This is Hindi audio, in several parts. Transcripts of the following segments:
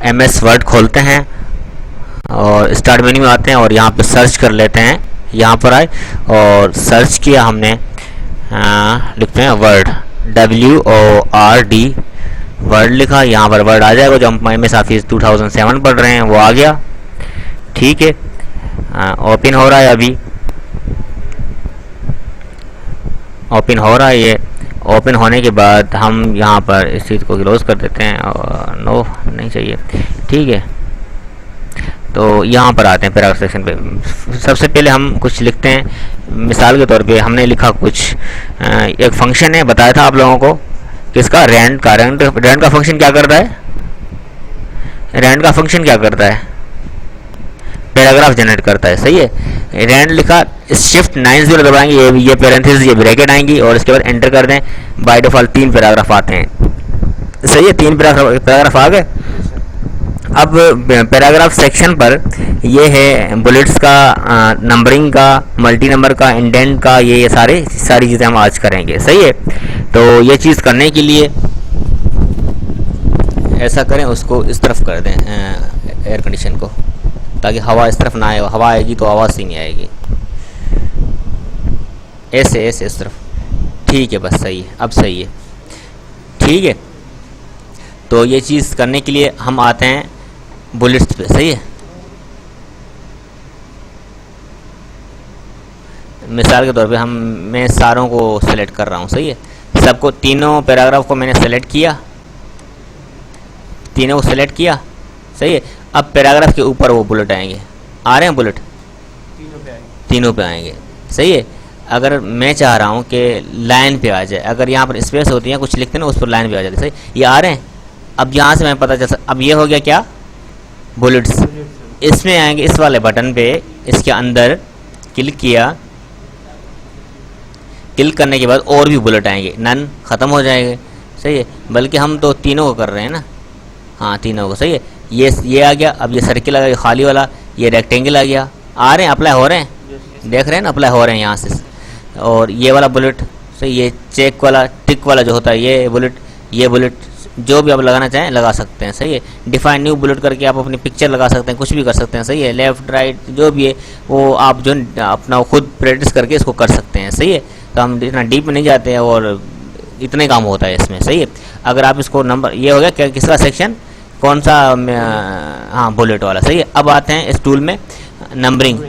MS वर्ड खोलते हैं और स्टार्ट मेन्यू में आते हैं और यहाँ पे सर्च कर लेते हैं। यहाँ पर आए और सर्च किया हमने, लिखते हैं वर्ड, WORD, वर्ड लिखा। यहाँ पर वर्ड आ जाएगा जो हम MS ऑफिस 2007 पढ़ रहे हैं, वो आ गया। ठीक है, ओपन हो रहा है, अभी ओपन हो रहा है। ये ओपन होने के बाद हम यहाँ पर इस चीज़ को क्लोज कर देते हैं और नो नहीं चाहिए। ठीक है, तो यहाँ पर आते हैं पैराग्राफ सेक्शन पे। सबसे पहले हम कुछ लिखते हैं। मिसाल के तौर पे हमने लिखा कुछ, एक फंक्शन है, बताया था आप लोगों को किसका, रैंड का। रैंड का फंक्शन क्या करता है? रैंड का फंक्शन क्या करता है? पैराग्राफ जनरेट करता है। सही है, रैंड लिखा, शिफ्ट 90 दबाएंगे, ये पैरेंथेसिस, ये ब्रैकेट आएंगी और इसके बाद एंटर कर दें। बाय डिफॉल्ट 3 पैराग्राफ आते हैं। सही है, 3 पैराग्राफ आ गए। अब पैराग्राफ सेक्शन पर ये है बुलेट्स का, नंबरिंग का, मल्टी नंबर का, इंडेंट का, ये सारी चीज़ें हम आज करेंगे। सही है, तो ये चीज़ करने के लिए ऐसा करें, उसको इस तरफ कर दें एयर कंडीशन को, ताकि हवा इस तरफ ना आए। हवा आएगी तो आवाज़ ही नहीं आएगी। ऐसे इस तरफ। ठीक है, बस सही है, अब सही है। ठीक है, तो ये चीज़ करने के लिए हम आते हैं बुलेट्स पे। सही है, मिसाल के तौर पे मैं सारों को सेलेक्ट कर रहा हूँ। सही है, सबको, तीनों पैराग्राफ को मैंने सेलेक्ट किया, तीनों को सेलेक्ट किया। सही है, अब पैराग्राफ के ऊपर वो बुलेट आएंगे। आ रहे हैं बुलेट? तीनों पे आएंगे। सही है, अगर मैं चाह रहा हूँ कि लाइन पे आ जाए, अगर यहाँ पर स्पेस होती है, कुछ लिखते हैं ना, उस पर लाइन पे आ जाती है। सही, ये आ रहे हैं। अब यहाँ से मैं पता चल सकता, अब ये हो गया क्या, बुलेट्स। इसमें आएंगे, इस वाले बटन पे, इसके अंदर क्लिक किया, क्लिक करने के बाद और भी बुलेट आएंगे, नन ख़त्म हो जाएंगे। सही है, बल्कि हम तो तीनों को कर रहे हैं ना, हाँ तीनों को। सही है, ये आ गया। अब ये सर्किल आ गया, खाली वाला, ये रेक्टेंगल आ गया। आ रहे हैं, अप्लाई हो रहे हैं, देख रहे हैं ना, अप्लाई हो रहे हैं यहाँ से। और ये वाला बुलेट, सही, ये चेक वाला, टिक वाला जो होता है, ये बुलेट, जो भी आप लगाना चाहें लगा सकते हैं। सही है, डिफाइन न्यू बुलेट करके आप अपनी पिक्चर लगा सकते हैं, कुछ भी कर सकते हैं। सही है, लेफ्ट राइट जो भी है वो आप जो अपना खुद प्रैक्टिस करके इसको कर सकते हैं। सही है, तो हम इतना डीप में नहीं जाते हैं और इतने काम होता है इसमें। सही है, अगर आप इसको नंबर, ये हो गया क्या, किसका सेक्शन, कौन सा, हाँ बुलेट वाला। सही है, अब आते हैं इस टूल में नंबरिंग।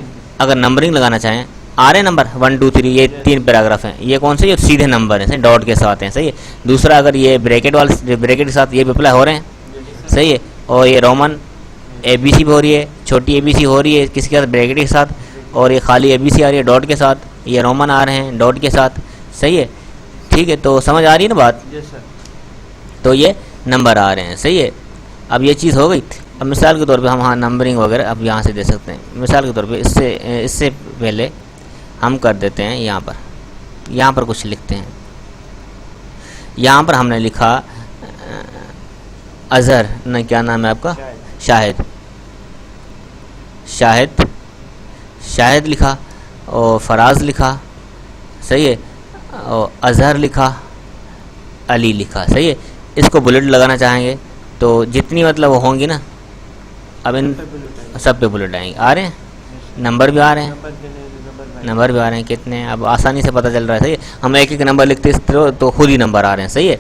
अगर नंबरिंग लगाना चाहें, आ रहे नंबर 1 2 3, ये 3 पैराग्राफ हैं। ये कौन से, ये सीधे नंबर हैं, डॉट के साथ हैं। सही है, दूसरा अगर ये ब्रैकेट वाले, ब्रैकेट के साथ ये भी अप्लाई हो रहे हैं। सही है, और ये रोमन ABC भी हो रही है, छोटी ABC हो रही है किसके साथ, ब्रैकेट के साथ, और ये खाली ABC आ रही है डॉट के साथ, ये रोमन आ रहे हैं डॉट के साथ। सही है, ठीक है, तो समझ आ रही है ना बात? तो ये नंबर आ रहे हैं। सही है, अब ये चीज़ हो गई। अब मिसाल के तौर पे हम, हाँ नंबरिंग वगैरह अब यहाँ से दे सकते हैं। मिसाल के तौर पे इससे पहले हम कर देते हैं, यहाँ पर कुछ लिखते हैं। यहाँ पर हमने लिखा अज़हर, न क्या नाम है आपका, शाहिद लिखा, और फराज लिखा। सही है, और अज़हर लिखा, अली लिखा। सही है, इसको बुलेट लगाना चाहेंगे तो जितनी मतलब वो होंगी ना, अब इन सब पे बुलेट आएंगे। आ रहे हैं, नंबर भी आ रहे हैं, कितने, अब आसानी से पता चल रहा है। सही है, हम एक एक नंबर लिखते तो खुद ही नंबर आ रहे हैं। सही है,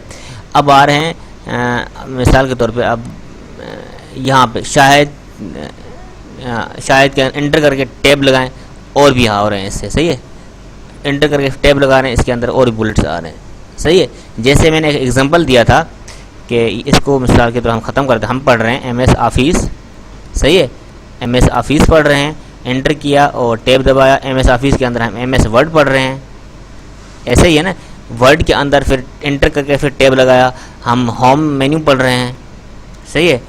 अब आ रहे हैं मिसाल के तौर पे, अब यहाँ पे शायद के एंटर करके टैब लगाएं, और भी आ रहे हैं इससे। सही है, एंटर करके टैब लगा रहे हैं, इसके अंदर और भी बुलेट्स आ रहे हैं। सही है, जैसे मैंने एक एग्जांपल दिया था कि इसको मिसाल के तौर हम ख़त्म करते हैं। हम पढ़ रहे हैं MS ऑफिस। सही है, MS ऑफिस पढ़ रहे हैं, एंटर किया और टैब दबाया। MS ऑफिस के अंदर हम MS वर्ड पढ़ रहे हैं। ऐसे ही है ना, वर्ड के अंदर फिर एंटर करके फिर टैब लगाया। हम होम मेन्यू पढ़ रहे हैं। सही है,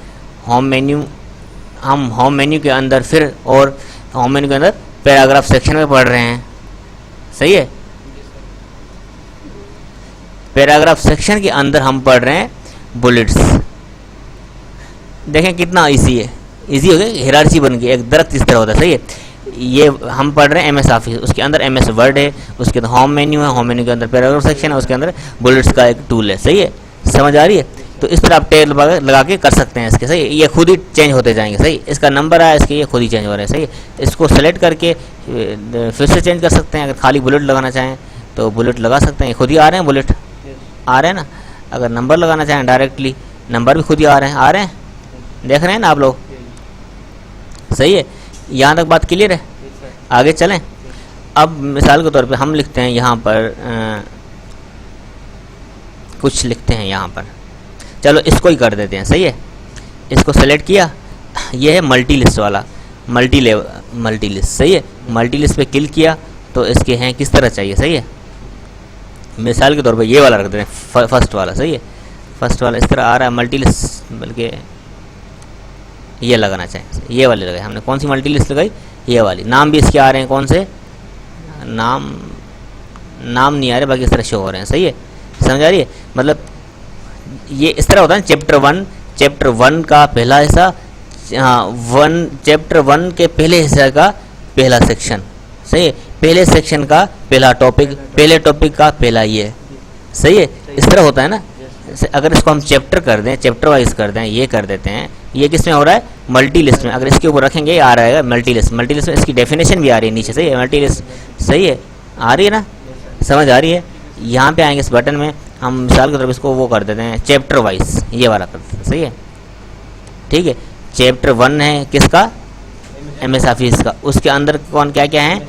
होम मेन्यू के अंदर फिर, और होम मेन्यू के अंदर पैराग्राफ सेक्शन में पढ़ रहे हैं। सही है, पैराग्राफ सेक्शन के अंदर हम पढ़ रहे हैं बुलेट्स। देखें कितना इजी है, इजी हो गया, हिरार्ची बन गई, एक दरख्त इस तरह होता है। सही है, ये हम पढ़ रहे हैं MS ऑफिस, उसके अंदर MS वर्ड है, उसके अंदर होम मेन्यू है, होम मेन्यू के अंदर पैराग्राफ सेक्शन है, उसके अंदर बुलेट्स का एक टूल है। सही है, समझ आ रही है? तो इस तरह आप टैग लगा के कर सकते हैं इसके, सही है। ये खुद ही चेंज होते जाएंगे, सही। इसका नंबर आया, इसके ये खुद ही चेंज हो रहे हैं, सही है। इसको सेलेक्ट करके फिर से चेंज कर सकते हैं। अगर खाली बुलेट लगाना चाहें तो बुलेट लगा सकते हैं, खुद ही आ रहे हैं बुलेट, आ रहे हैं ना। अगर नंबर लगाना चाहें डायरेक्टली, नंबर भी खुद ही आ रहे हैं, देख रहे हैं ना आप लोग, सही है। यहाँ तक बात क्लियर है, आगे चलें। अब मिसाल के तौर पे हम लिखते हैं यहाँ पर कुछ लिखते हैं यहाँ पर, चलो इसको ही कर देते हैं, सही है। इसको सेलेक्ट किया, ये है मल्टी लिस्ट वाला, मल्टी लिस्ट, सही है। मल्टी लिस्ट पे क्लिक किया तो इसके हैं किस तरह चाहिए, सही है। मिसाल के तौर पे ये वाला रख देते हैं, फर्स्ट वाला, सही है। फर्स्ट वाला इस तरह आ रहा है मल्टी लिस्ट, बल्कि ये लगाना चाहिए, ये वाली लगाई हमने। कौन सी मल्टी लिस्ट लगाई, ये वाली। नाम भी इसके आ रहे हैं, कौन से नाम नहीं आ रहे, बाकी इस तरह शो हो रहे हैं, सही है। समझ आ रही है, मतलब ये इस तरह होता है। चैप्टर वन का पहला हिस्सा, हाँ, चैप्टर 1 के पहले हिस्से का पहला सेक्शन, सही है। पहले सेक्शन का पहला टॉपिक, पहले टॉपिक का पहला ये, सही है। इस तरह होता है ना। अगर इसको हम चैप्टर कर दें, चैप्टर वाइज कर दें, ये कर देते हैं, ये किस में हो रहा है, मल्टी लिस्ट में। अगर इसके ऊपर रखेंगे, ये आ रहा है मल्टी लिस्ट में इसकी डेफिनेशन भी आ रही है नीचे, सही है। मल्टी लिस्ट, सही है, आ रही है ना, समझ आ रही है। यहाँ पे आएंगे इस बटन में, हम मिसाल की तरफ इसको वो कर देते हैं चैप्टर वाइज, ये वाला कर देते हैं, सही है, ठीक है। चैप्टर 1 है किसका, MS ऑफिस का, उसके अंदर कौन क्या क्या है,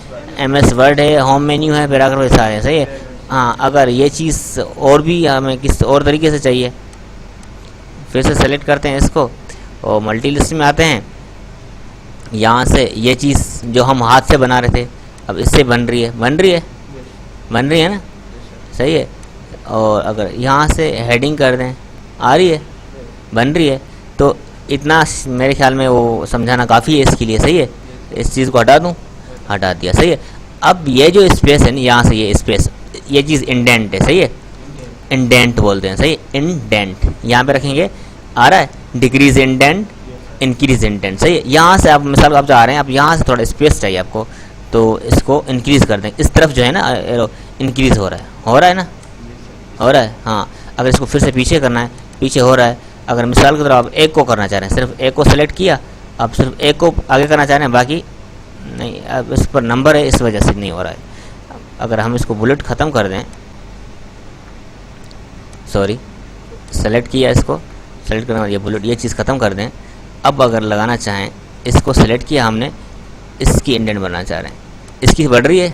MS वर्ड है, होम मेन्यू है, पैराग्राफ सारे हैं, सही है। हाँ, अगर ये चीज़ और भी हमें किस और तरीके से चाहिए, फिर से सेलेक्ट करते हैं इसको और मल्टी लिस्ट में आते हैं। यहाँ से ये चीज़ जो हम हाथ से बना रहे थे, अब इससे बन रही है ना, सही है। और अगर यहाँ से हेडिंग कर दें, आ रही है, बन रही है। तो इतना मेरे ख्याल में वो समझाना काफ़ी है इसके लिए, सही है। इस चीज़ को हटा दूँ, हटा दिया, सही है। अब ये जो स्पेस है ना, यहाँ से ये स्पेस, ये चीज़ इंडेंट है, सही है। इंडेंट बोलते हैं, सही, इंडेंट यहाँ पे रखेंगे, आ रहा है। डिक्रीज इंडेंट, इंक्रीज इंडेंट, सही है। यहाँ से आप मिसाल आप जा रहे हैं, आप यहाँ से थोड़ा स्पेस चाहिए आपको, तो इसको इंक्रीज़ कर दें। इस तरफ जो है ना इंक्रीज़ हो रहा है ना, हो रहा है, हाँ। अगर इसको फिर से पीछे करना है, पीछे हो रहा है। अगर मिसाल की तरह आप एक को करना चाह रहे हैं, सिर्फ एक को सेलेक्ट किया, आप सिर्फ एक को आगे करना चाह रहे हैं, बाकी नहीं। अब इस पर नंबर है, इस वजह से नहीं हो रहा है। अगर हम इसको बुलेट ख़त्म कर दें, सॉरी, सेलेक्ट किया, इसको सेलेक्ट करने के बाद ये बुलेट, ये चीज़ ख़त्म कर दें। अब अगर लगाना चाहें, इसको सेलेक्ट किया हमने, इसकी इंडेंट बनाना चाह रहे हैं, इसकी बढ़ रही है,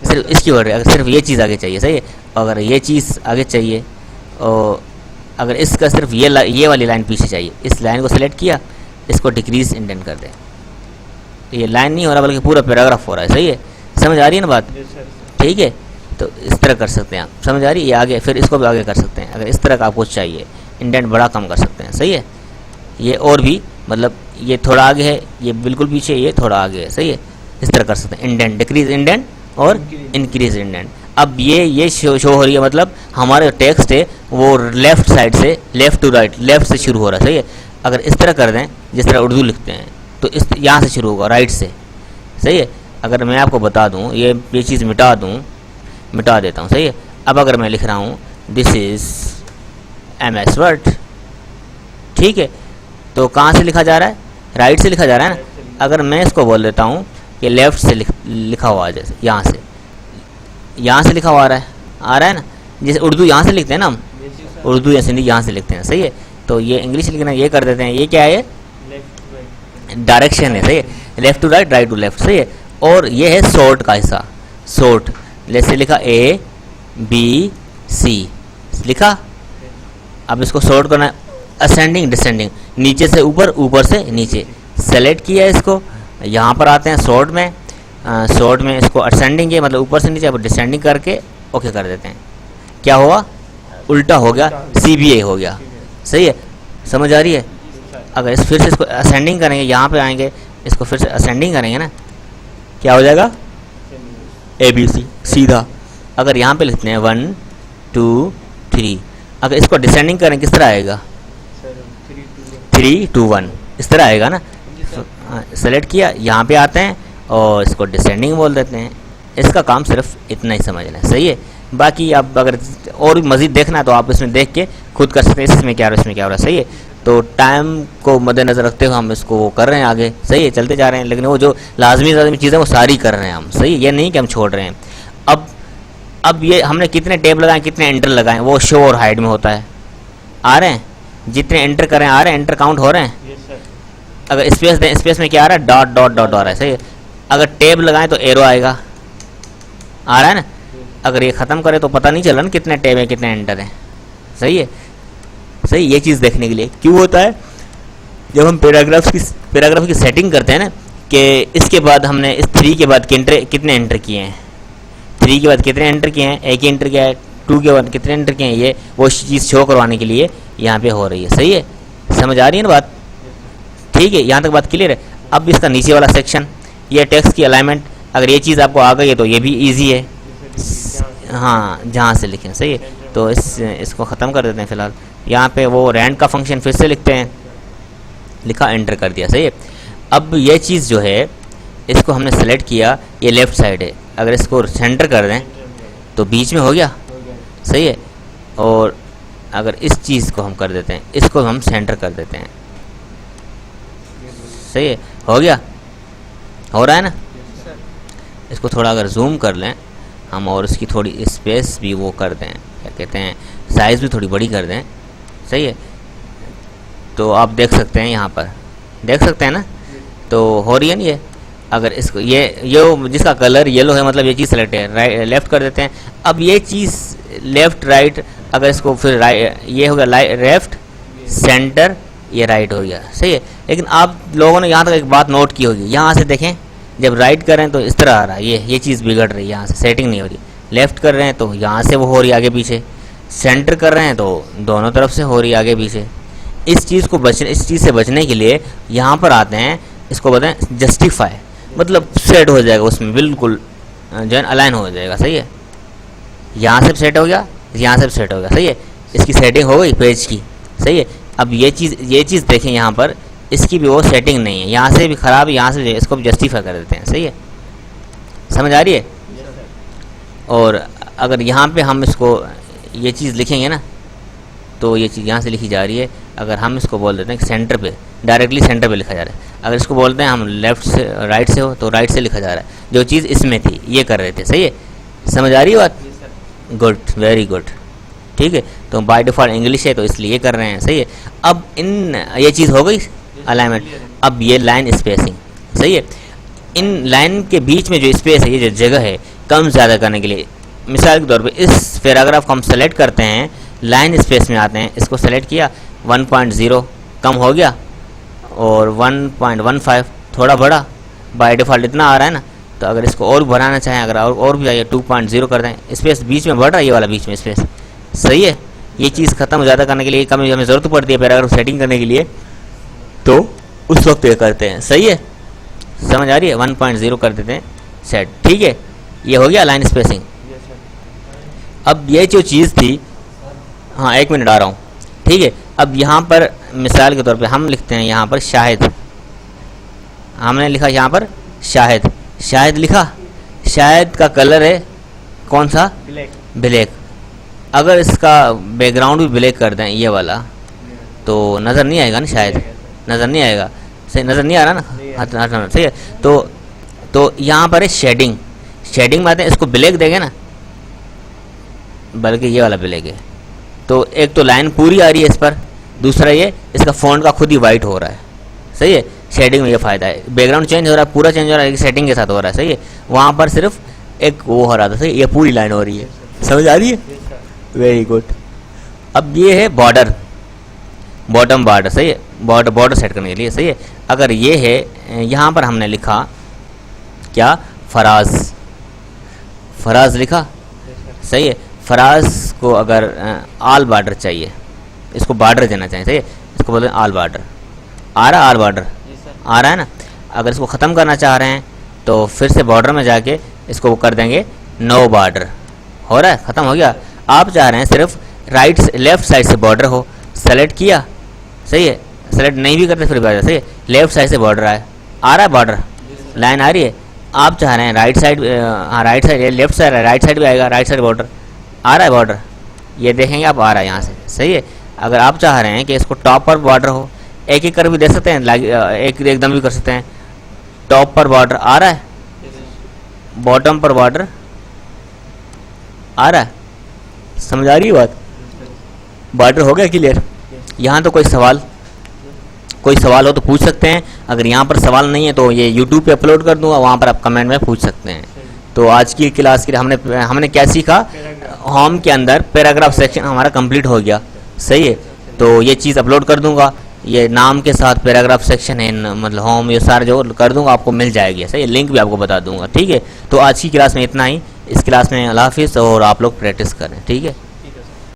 सिर्फ इसकी बढ़ रही है। अगर सिर्फ ये चीज़ आगे चाहिए, सही है। अगर ये चीज़ आगे चाहिए, और अगर इसका सिर्फ ये वाली लाइन पीछे चाहिए, इस लाइन को सेलेक्ट किया, इसको डिक्रीज इंडेंट कर दें। ये लाइन नहीं हो रहा, बल्कि पूरा पैराग्राफ हो रहा है, सही है। समझ आ रही है ना बात, ठीक है। तो इस तरह कर सकते हैं आप, समझ आ रही है। ये आगे, फिर इसको भी आगे कर सकते हैं। अगर इस तरह का आपको चाहिए, इंडेंट बड़ा कम कर सकते हैं, सही है। ये और भी, मतलब ये थोड़ा आगे है, ये बिल्कुल पीछे, ये थोड़ा आगे है, सही है। इस तरह कर सकते हैं, इंडेंट, डिक्रीज इंडेंट और इंक्रीज इंडेंट। अब ये शो हो रही है, मतलब हमारे टेक्स्ट है वो लेफ्ट साइड से, लेफ्ट टू राइट, लेफ्ट से शुरू हो रहा है, सही है। अगर इस तरह कर दें, जिस तरह उर्दू लिखते हैं, तो इस यहाँ से शुरू होगा, राइट से, सही है। अगर मैं आपको बता दूँ, ये चीज़ मिटा देता हूँ, सही है। अब अगर मैं लिख रहा हूँ दिस इज़ MS वर्ड, ठीक है, तो कहाँ से लिखा जा रहा है, राइट से लिखा जा रहा है ना। अगर मैं इसको बोल देता हूँ कि लेफ़्ट से लिखा हुआ है, जैसे यहाँ से लिखा हुआ आ रहा है ना। जैसे उर्दू यहाँ से लिखते हैं ना हम, उर्दू या सिंधी यहाँ से लिखते हैं, सही है। तो ये इंग्लिश लिखना, ये कर देते हैं, ये क्या है, डायरेक्शन है, सही है। Left to right, right to left, सही है। और ये है शॉर्ट का हिस्सा, शॉर्ट, जैसे लिखा ABC लिखा। अब इसको शॉर्ट करना है, असेंडिंग डिसेंडिंग, नीचे से ऊपर, ऊपर से नीचे। सेलेक्ट किया इसको, यहाँ पर आते हैं शॉर्ट में इसको असेंडिंग है, मतलब ऊपर से नीचे, अब डिसेंडिंग करके ओके कर देते हैं। क्या हुआ, उल्टा हो गया, CBA हो गया, सही है। समझ आ रही है। अगर फिर से इसको असेंडिंग करेंगे, यहाँ पे आएंगे, इसको फिर से असेंडिंग करेंगे ना, क्या हो जाएगा, ABC सीधा। अगर यहाँ पे लिखते हैं 1 2 3, अगर इसको डिसेंडिंग करें किस तरह आएगा, 3 2 1, इस तरह आएगा ना। सेलेक्ट किया, यहाँ पे आते हैं और इसको डिसेंडिंग बोल देते हैं। इसका काम सिर्फ इतना ही समझना है, सही है। बाकी आप अगर और भी मज़ीद देखना है तो आप इसमें देख के खुद कर सकते हैं इसमें क्या हो रहा है, इसमें क्या हो रहा है। सही है, तो टाइम को मद्देनज़र रखते हुए हम इसको वो कर रहे हैं आगे। सही है, चलते जा रहे हैं, लेकिन वो जो लाजमी चीज़ें वो सारी कर रहे हैं हम। सही है, ये नहीं कि हम छोड़ रहे हैं। अब ये हमने कितने टैब लगाए, कितने एंटर लगाए, वो शो और हाइड में होता है। आ रहे हैं, जितने एंटर करें आ रहे हैं, एंटर काउंट हो रहे हैं। अगर स्पेस दें, स्पेस में क्या आ रहा है, डॉट डॉट डॉट आ रहा है। सही है, अगर टैब लगाएं तो एरो आएगा, आ रहा है ना। अगर ये ख़त्म करें तो पता नहीं चला ना कितने टैब हैं, कितने एंटर हैं। सही है, सही, ये चीज़ देखने के लिए क्यों होता है, जब हम पैराग्राफ की सेटिंग करते हैं ना, कि इसके बाद हमने इस 3 के बाद कितने एंटर किए हैं, 3 के बाद कितने एंटर किए हैं, एक ही एंटर किया है, 2 के बाद कितने एंटर किए हैं, ये वो चीज़ शो करवाने के लिए यहाँ पे हो रही है। सही है, समझ आ रही है ना बात? ठीक है, यहाँ तक बात क्लियर है। अब इसका नीचे वाला सेक्शन, ये टेक्स्ट की अलाइनमेंट, अगर ये चीज़ आपको आ गई है तो ये भी ईजी है। हाँ, जहाँ से लिखें। सही है, तो इसको ख़त्म कर देते हैं फ़िलहाल। यहाँ पे वो रैंड का फंक्शन फिर से लिखते हैं, लिखा, एंटर कर दिया। सही है, अब ये चीज़ जो है इसको हमने सेलेक्ट किया, ये लेफ़्ट साइड है, अगर इसको सेंटर कर दें तो बीच में हो गया। सही है, और अगर इस चीज़ को हम कर देते हैं, इसको हम सेंटर कर देते हैं। सही है, हो गया, हो रहा है ना। इसको थोड़ा अगर जूम कर लें हम और इसकी थोड़ी स्पेस भी वो कर दें, क्या कहते हैं, साइज़ भी थोड़ी बड़ी कर दें। सही है, तो आप देख सकते हैं, यहाँ पर देख सकते हैं ना, तो हो रही है ना ये। अगर इसको ये जिसका कलर येलो है, मतलब ये चीज़ सेलेक्ट है, राइट लेफ़्ट कर देते हैं। अब ये चीज़ लेफ़्ट राइट, अगर इसको फिर ये हो गया लेफ़्ट सेंटर, ये राइट हो गया। सही है, लेकिन आप लोगों ने यहाँ तक एक बात नोट की होगी, यहाँ से देखें, जब राइट कर रहे हैं तो इस तरह आ रहा है, ये चीज़ बिगड़ रही है, यहाँ से सेटिंग नहीं हो रही। लेफ़्ट कर रहे हैं तो यहाँ से वो हो रही है आगे पीछे, सेंटर कर रहे हैं तो दोनों तरफ से हो रही है आगे पीछे। इस चीज़ से बचने के लिए यहाँ पर आते हैं, इसको बताएं जस्टिफाई, मतलब सेट हो जाएगा उसमें, बिल्कुल जो है अलाइन हो जाएगा। सही है, यहाँ से सेट हो गया, यहाँ से सेट हो गया। सही है, इसकी सेटिंग हो गई पेज की। सही है, अब ये चीज़ देखें, यहाँ पर इसकी भी वो सेटिंग नहीं है, यहाँ से भी ख़राब है, यहाँ से इसको भी जस्टिफाई कर देते हैं। सही है, समझ आ रही है। और अगर यहाँ पे हम इसको ये चीज़ लिखेंगे ना, तो ये चीज़ यहाँ से लिखी जा रही है। अगर हम इसको बोल देते हैं कि सेंटर पे, डायरेक्टली सेंटर पे लिखा जा रहा है। अगर इसको बोलते हैं हम लेफ़्ट से राइट से हो, तो राइट से लिखा जा रहा है, जो चीज़ इसमें थी ये कर रहे थे। सही है, समझ आ रही है बात? Good, very good. ठीक है, तो बाय डिफ़ॉल्ट इंग्लिश है तो इसलिए कर रहे हैं। सही है, अब ये चीज़ हो गई अलाइनमेंट। अब ये लाइन स्पेसिंग। सही है, इन लाइन के बीच में जो स्पेस है, ये जो जगह है, कम ज़्यादा करने के लिए, मिसाल के तौर पे इस पैराग्राफ को हम सेलेक्ट करते हैं, लाइन स्पेस में आते हैं, इसको सेलेक्ट किया, 1.0 कम हो गया, और 1.15 थोड़ा बढ़ा, बाय डिफ़ॉल्ट इतना आ रहा है ना। तो अगर इसको और बढ़ाना चाहें, अगर और भी आइए 2.0 कर दें, स्पेस बीच में बढ़ रहा है, ये वाला बीच में स्पेस। सही है, ये चीज़ ख़त्म ज़्यादा करने के लिए कम हमें ज़रूरत पड़ती है पैराग्राफ सेटिंग करने के लिए, तो उस वक्त ये करते हैं। सही है, समझ आ रही है, 1.0 कर देते हैं सेट। ठीक है, ये हो गया लाइन स्पेसिंग। अब ये जो चीज़ थी, हाँ 1 मिनट आ रहा हूँ। ठीक है, अब यहाँ पर मिसाल के तौर पे हम लिखते हैं, यहाँ पर शाहिद, हमने लिखा यहाँ पर शाहिद, शाहिद लिखा, शाहिद का कलर है कौन सा, ब्लैक। अगर इसका बैकग्राउंड भी ब्लैक कर दें, ये वाला, तो नज़र नहीं आएगा ना, शायद नज़र नहीं आएगा। सही, नज़र नहीं आ रहा ना। सही है, तो यहाँ पर है शेडिंग, शेडिंग में आते हैं, इसको ब्लैक देंगे ना, बल्कि ये वाला ब्लैक है, तो एक तो लाइन पूरी आ रही है इस पर, दूसरा ये इसका फ़ॉन्ट का खुद ही वाइट हो रहा है। सही है, शेडिंग में ये फ़ायदा है, बैकग्राउंड चेंज हो रहा है, पूरा चेंज हो रहा है, सेटिंग के साथ हो रहा है। सही है, वहाँ पर सिर्फ एक वो हो रहा था। सही, ये पूरी लाइन हो रही है, समझ आ रही है, वेरी गुड। अब ये है बॉर्डर, बॉटम बॉर्डर। सही है, बॉर्डर सेट करने के लिए। सही है, अगर ये है, यहाँ पर हमने लिखा क्या, फराज लिखा। सही है, फराज को अगर आल बॉर्डर चाहिए, इसको बॉर्डर देना चाहिए। सही है, इसको बोलते हैं आल बॉर्डर। आ रहा है आल बॉर्डर, आ रहा है ना। अगर इसको ख़त्म करना चाह रहे हैं तो फिर से बॉर्डर में जाके इसको कर देंगे नो बॉर्डर। हो रहा है, ख़त्म हो गया। आप चाह रहे हैं सिर्फ लेफ़्ट साइड से बॉर्डर हो, सेलेक्ट किया। सही है, सेलेक्ट नहीं भी करते फिर भी आ जाए। सही है, लेफ़्ट साइड से बॉर्डर आ रहा है बॉर्डर, लाइन आ रही है। आप चाह रहे हैं राइट साइड, हाँ right side, left side right side भी आएगा, राइट साइड बॉर्डर। आ रहा है बॉर्डर, ये देखेंगे आप आ रहा है यहाँ से, सही है। अगर आप चाह रहे हैं कि इसको टॉप पर बॉर्डर हो, एक एक कर भी दे सकते हैं, एक एकदम भी कर सकते हैं। टॉप पर बॉर्डर आ रहा है, बॉटम पर बॉर्डर आ रहा है, समझ आ रही है बात? बॉर्डर हो गया क्लियर? यहाँ तो कोई सवाल हो तो पूछ सकते हैं। अगर यहाँ पर सवाल नहीं है तो ये यूट्यूब पे अपलोड कर दूंगा, वहाँ पर आप कमेंट में पूछ सकते हैं। तो आज की क्लास के हमने क्या सीखा? होम के अंदर पैराग्राफ सेक्शन हमारा कंप्लीट हो गया, सही है। तो ये चीज़ अपलोड कर दूंगा, ये नाम के साथ पैराग्राफ सेक्शन है, मतलब होम, ये सारे जो कर दूंगा आपको मिल जाएगी, सही है। लिंक भी आपको बता दूंगा, ठीक है। तो आज की क्लास में इतना ही। इस क्लास में अल्लाह हाफिज़, और आप लोग प्रैक्टिस करें, ठीक है।